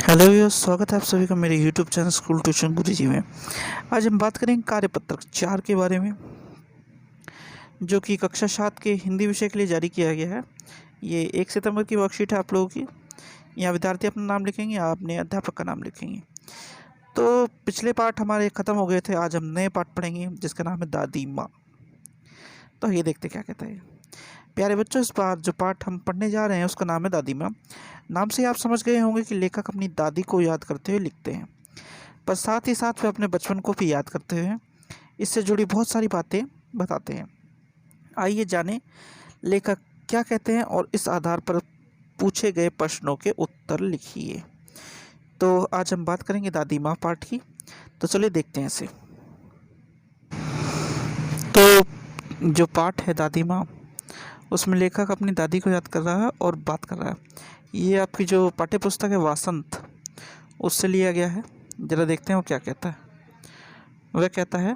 Hello viewers, स्वागत है आप सभी का मेरे यूट्यूब चैनल स्कूल ट्यूशन गुरुजी में। आज हम बात करेंगे कार्यपत्रक 4 के बारे में, जो कि कक्षा 7 के हिंदी विषय के लिए जारी किया गया है। ये 1 सितंबर की वर्कशीट है आप लोगों की। यहाँ विद्यार्थी अपना नाम लिखेंगे, आप अपने अध्यापक का नाम लिखेंगे। तो पिछले पाठ हमारे ख़त्म हो गए थे, आज हम नए पाठ पढ़ेंगे जिसका नाम है दादी माँ। तो ये देखते क्या कहता है। प्यारे बच्चों, इस बार जो पाठ हम पढ़ने जा रहे हैं उसका नाम है दादी माँ। नाम से आप समझ गए होंगे कि लेखक अपनी दादी को याद करते हुए लिखते हैं, पर साथ ही साथ वे अपने बचपन को भी याद करते हुए इससे जुड़ी बहुत सारी बातें बताते हैं। आइए जानें लेखक क्या कहते हैं और इस आधार पर पूछे गए प्रश्नों के उत्तर लिखिए। तो आज हम बात करेंगे दादी माँ पाठ की, तो चलिए देखते हैं इसे। तो जो पाठ है दादी माँ, उसमें लेखक अपनी दादी को याद कर रहा है और बात कर रहा है। ये आपकी जो पाठ्य पुस्तक है वासंत, उससे लिया गया है। ज़रा देखते हैं वो क्या कहता है। वह कहता है,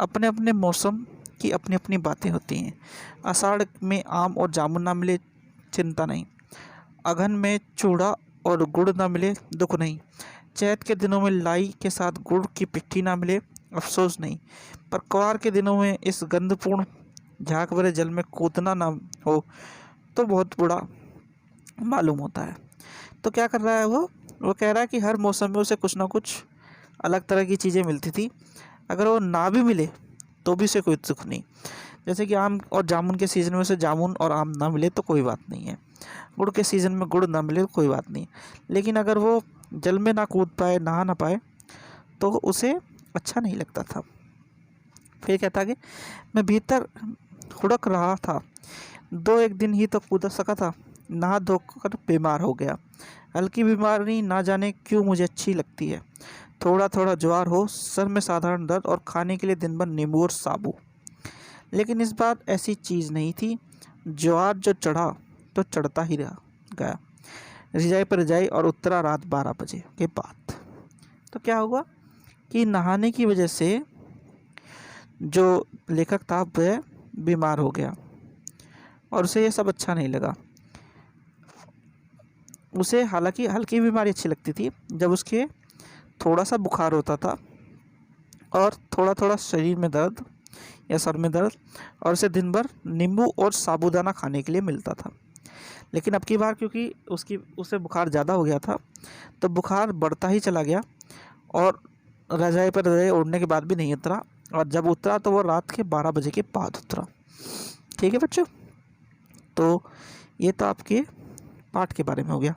अपने अपने मौसम की अपनी अपनी बातें होती हैं। आषाढ़ में आम और जामुन ना मिले चिंता नहीं, अगहन में चूड़ा और गुड़ ना मिले दुख नहीं, चैत के दिनों में लाई के साथ गुड़ की पिट्ठी ना मिले अफसोस नहीं, पर क्वार के दिनों में इस गंधपूर्ण झाग भरे जल में कूदना ना हो तो बहुत बुरा मालूम होता है। तो क्या कर रहा है वो कह रहा है कि हर मौसम में उसे कुछ ना कुछ अलग तरह की चीज़ें मिलती थी। अगर वो ना भी मिले तो भी उसे कोई दुख नहीं। जैसे कि आम और जामुन के सीज़न में उसे जामुन और आम ना मिले तो कोई बात नहीं है, गुड़ के सीज़न में गुड़ ना मिले तो कोई बात नहीं। लेकिन अगर वो जल में ना कूद पाए, नहा ना पाए, तो उसे अच्छा नहीं लगता था। फिर कहता कि मैं भीतर हुड़क रहा था, 2-1 दिन ही तो कूद सका था, नहा धोकर बीमार हो गया। हल्की बीमारी ना जाने क्यों मुझे अच्छी लगती है। थोड़ा थोड़ा ज्वार हो, सर में साधारण दर्द और खाने के लिए दिन भर नींबू और साबू। लेकिन इस बार ऐसी चीज़ नहीं थी। ज्वार जो चढ़ा तो चढ़ता ही रह गया, रिजाई पर रिजाई, और उतरा रात 12 बजे के बाद। तो क्या हुआ कि नहाने की वजह से जो लेखक था वह बीमार हो गया और उसे ये सब अच्छा नहीं लगा। उसे हालांकि हल्की बीमारी अच्छी लगती थी, जब उसके थोड़ा सा बुखार होता था और थोड़ा थोड़ा शरीर में दर्द या सर में दर्द, और उसे दिन भर नींबू और साबूदाना खाने के लिए मिलता था। लेकिन अब की बार क्योंकि उसे बुखार ज़्यादा हो गया था, तो बुखार बढ़ता ही चला गया और रज़ाई पर रज़ाई ओढ़ने के बाद भी नहीं उतरा, और जब उतरा तो वो रात के 12 बजे के बाद उतरा। ठीक है बच्चों, तो ये तो आपके पाठ के बारे में हो गया।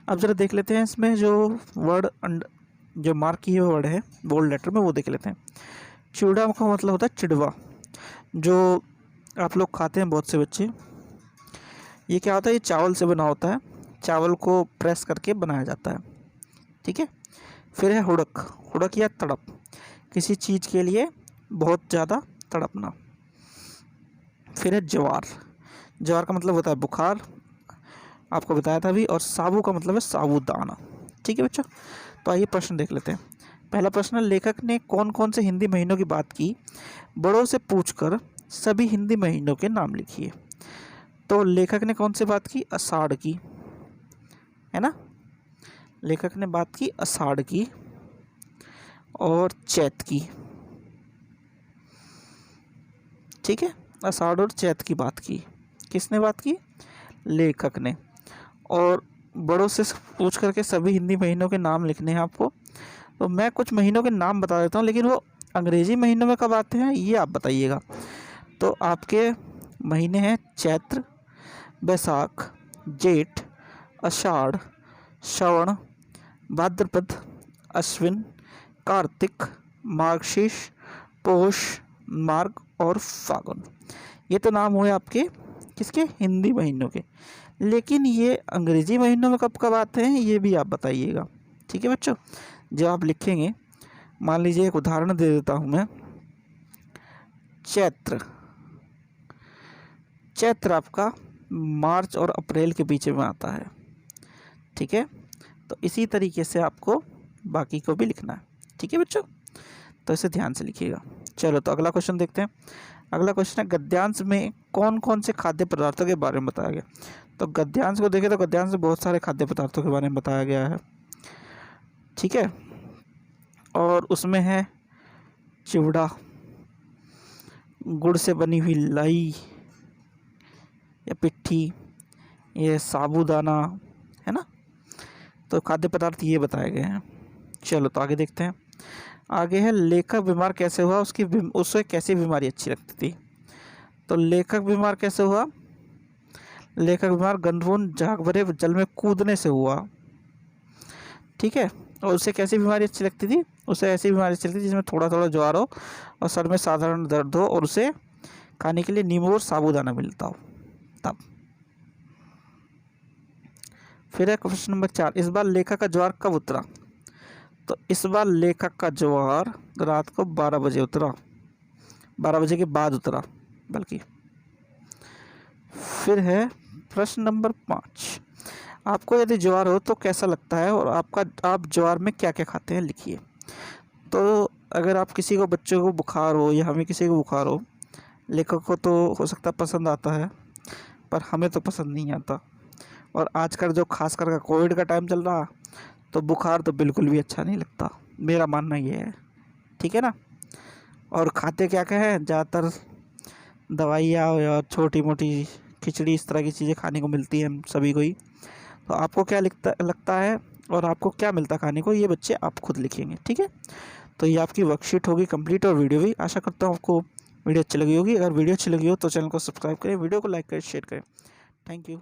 अब ज़रा देख लेते हैं इसमें जो वर्ड जो मार्क किए हुए वर्ड है बोल्ड लेटर में, वो देख लेते हैं। चिवड़ा का मतलब होता है चिड़वा, जो आप लोग खाते हैं बहुत से बच्चे। ये क्या होता है, ये चावल से बना होता है, चावल को प्रेस करके बनाया जाता है। ठीक है। फिर है हुड़क, हुड़क या तड़प, किसी चीज़ के लिए बहुत ज़्यादा तड़पना। फिर है ज्वार, ज्वार का मतलब होता है बुखार, आपको बताया था भी। और साबू का मतलब है साबूदाना। ठीक है बच्चों, तो आइए प्रश्न देख लेते हैं। पहला प्रश्न, लेखक ने कौन कौन से हिंदी महीनों की बात की, बड़ों से पूछकर सभी हिंदी महीनों के नाम लिखिए। तो लेखक ने कौन से बात की, आषाढ़ की, है ना। लेखक ने बात की आषाढ़ की और चैत की। ठीक है, आषाढ़ और चैत की बात की। किसने बात की, लेखक ने। और बड़ों से पूछ करके सभी हिंदी महीनों के नाम लिखने हैं आपको। तो मैं कुछ महीनों के नाम बता देता हूँ, लेकिन वो अंग्रेजी महीनों में कब आते हैं ये आप बताइएगा। तो आपके महीने हैं चैत्र, बैसाख, जेठ, आषाढ़, श्रवण, भाद्रपद, अश्विन, कार्तिक, मार्गशीर्ष, पौष, मार्ग और फागुन। ये तो नाम हुए आपके किसके, हिंदी महीनों के। लेकिन ये अंग्रेजी महीनों में कब कब आते हैं ये भी आप बताइएगा। ठीक है बच्चों, जब आप लिखेंगे, मान लीजिए एक उदाहरण दे देता हूँ मैं। चैत्र, चैत्र आपका मार्च और अप्रैल के बीच में आता है। ठीक है, तो इसी तरीके से आपको बाकी को भी लिखना है। ठीक है बच्चों, तो इसे ध्यान से लिखिएगा। चलो तो अगला क्वेश्चन देखते हैं। अगला क्वेश्चन है, गद्यांश में कौन कौन से खाद्य पदार्थों के बारे में बताया गया। तो गद्यांश को देखें तो गद्यांश में बहुत सारे खाद्य पदार्थों के बारे में बताया गया है। ठीक है। और उसमें है चिवड़ा, गुड़ से बनी हुई लाई या पिट्ठी, ये साबूदाना, है ना। तो खाद्य पदार्थ ये बताए गए हैं। चलो तो आगे देखते हैं। आगे है लेखक बीमार कैसे हुआ, उसे कैसी बीमारी अच्छी लगती थी। तो लेखक बीमार कैसे हुआ, लेखक बीमार गंदपूर्ण झाग भरे जल में कूदने से हुआ। ठीक है। और उसे कैसी बीमारी अच्छी लगती थी, उसे ऐसी बीमारी अच्छी लगती थी जिसमें थोड़ा थोड़ा ज्वार हो और सर में साधारण दर्द हो और उसे खाने के लिए नींबू और साबूदाना मिलता हो तब। फिर है क्वेश्चन नंबर 4, इस बार लेखक का ज्वार कब उतरा। तो इस बार लेखक का ज्वार रात को 12 बजे उतरा, 12 बजे के बाद उतरा बल्कि। फिर है प्रश्न नंबर 5, आपको यदि ज्वार हो तो कैसा लगता है और आप ज्वार में क्या क्या खाते हैं लिखिए। तो अगर आप किसी को, बच्चों को बुखार हो या हमें किसी को बुखार हो, लेखक को तो हो सकता है पसंद आता है पर हमें तो पसंद नहीं आता। और आजकल जो खास कर कोविड का टाइम चल रहा, तो बुखार तो बिल्कुल भी अच्छा नहीं लगता, मेरा मानना ये है। ठीक है ना। और खाते क्या क्या है, ज़्यादातर दवाइयाँ या छोटी मोटी खिचड़ी, इस तरह की चीज़ें खाने को मिलती हैं सभी को ही। तो आपको क्या लगता है और आपको क्या मिलता खाने को, ये बच्चे आप खुद लिखेंगे। ठीक है। तो ये आपकी वर्कशीट होगी कंप्लीट और वीडियो भी। आशा करता हूँ आपको वीडियो अच्छी लगी होगी। अगर वीडियो अच्छी लगी हो तो चैनल को सब्सक्राइब करें, वीडियो को लाइक करें, शेयर करें। Thank you.